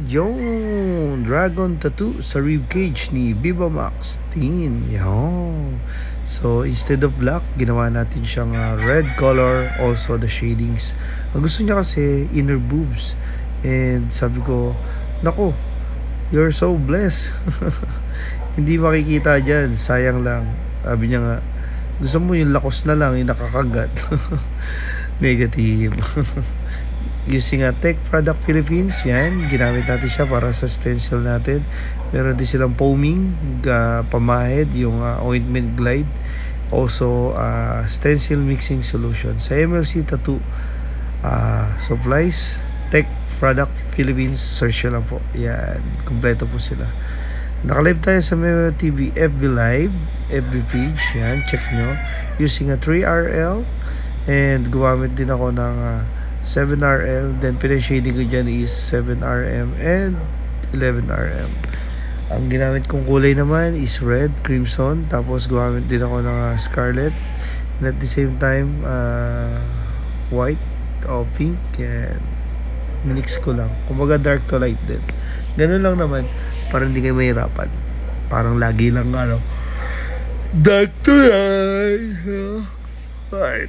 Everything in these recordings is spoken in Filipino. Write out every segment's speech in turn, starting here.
Yung dragon tattoo sa ribcage ni Viva Max Teen. Yun. So, instead of black, ginawa natin siyang red color. Also, the shadings. Ang gusto niya kasi, inner boobs. And sabi ko, nako, you're so blessed. Hindi makikita dyan. Sayang lang. Sabi niya nga, gusto mo yung lakos na lang, yung nakakagat. Negative. Using Tech Product Philippines, yan, ginamit natin siya para sa stencil natin. Meron din silang foaming, pamahid, yung ointment glide. Also, stencil mixing solution. Sa MLC Tattoo Supplies, Tech Product Philippines, search lang po. Yan, kompleto po sila. Naka-live tayo sa Memo TV FB Live, FB page, yan, check nyo. Using 3RL, and gumamit din ako ng 7RL, then pinashading ko dyan is 7RM and 11RM. Ang ginamit kong kulay naman is red, crimson, tapos gumamit din ako ng scarlet, and at the same time white o pink, and minix ko lang, kumbaga dark to light din. Ganun lang naman, para hindi kayo mahirapan. Parang lagi lang dark to light. Right.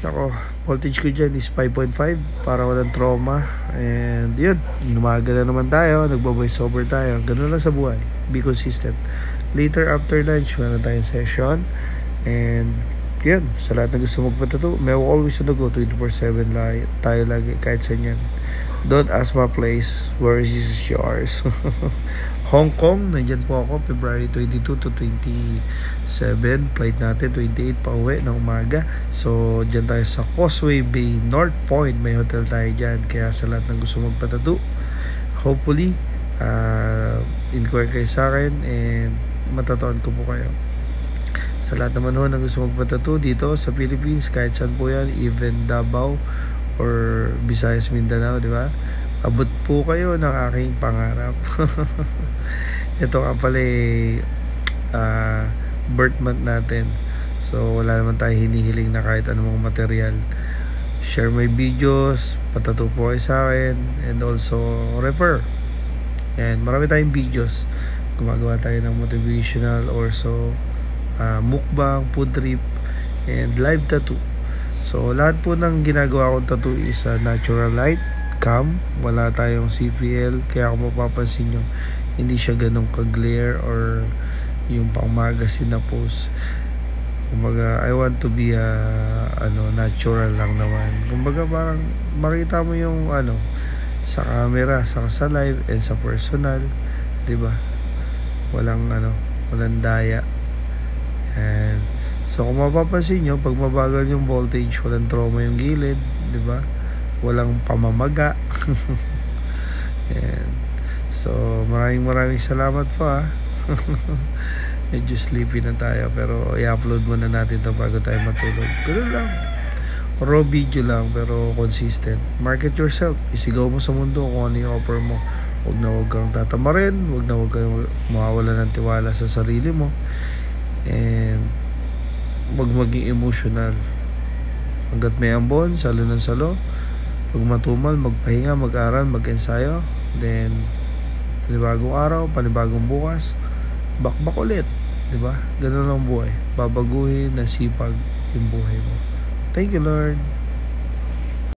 Nako, voltage ko dyan is 5.5 para walang trauma. And yun, umaga na naman tayo, nagbo-voice over tayo. Ganun lang sa buhay, be consistent. Later after lunch, meron tayong session. And yun, sa lahat na gusto magpatato, may always on the go, 24/7 tayo lagi, kahit saan yan. Don't ask my place, where is yours? Hong Kong, nandyan po ako, February 22 to 27, flight natin 28 pa uwi ng umaga. So dyan tayo sa Causeway Bay, North Point, may hotel tayo dyan. Kaya sa lahat ng gusto magpatato, hopefully inquire kayo sa akin and matatuan ko po kayo. Sa lahat naman ho ng gusto magpatato dito sa Philippines, kahit saan po yan, even Davao or Visayas, Mindanao, di ba? Abot po kayo ng aking pangarap. Ito nga pala birth month natin. So wala naman tayo hinihiling na kahit anong material. Share my videos, patato po kayo sa akin, and also refer. And marami tayong videos. Gumagawa tayo ng motivational, also mukbang, food trip, and live tattoo. So lahat po ng ginagawa kong tattoo is natural light, cam, wala tayong CPL. Kaya kung mapapansin nyo, hindi siya ganong ka-glare or yung pang magazine na post. Kumbaga, I want to be natural lang naman. Kumbaga, parang makita mo yung sa camera, sa live, and sa personal, 'di ba? Walang daya. And so kung mapapansin nyo, pag mabagal yung voltage, walang trauma yung gilid, 'di ba? Walang pamamaga. And so maraming salamat po Medyo sleepy na tayo, pero i-upload muna natin to bago tayo matulog. Ganun lang, raw video lang pero consistent. Market yourself, isigaw mo sa mundo kung ano yung offer mo. Huwag kang tatamarin, huwag kang mawawala ng tiwala sa sarili mo, and huwag maging emotional. Hanggat may ambon, salo ng salo. Pag matumal, magpahinga, mag-aral, mag-ensayo. Then panibagong araw, panibagong bukas, bakbak ulit, 'di ba? Ganun lang buhay. Babaguhin na sipag yung buhay mo. Thank you, Lord.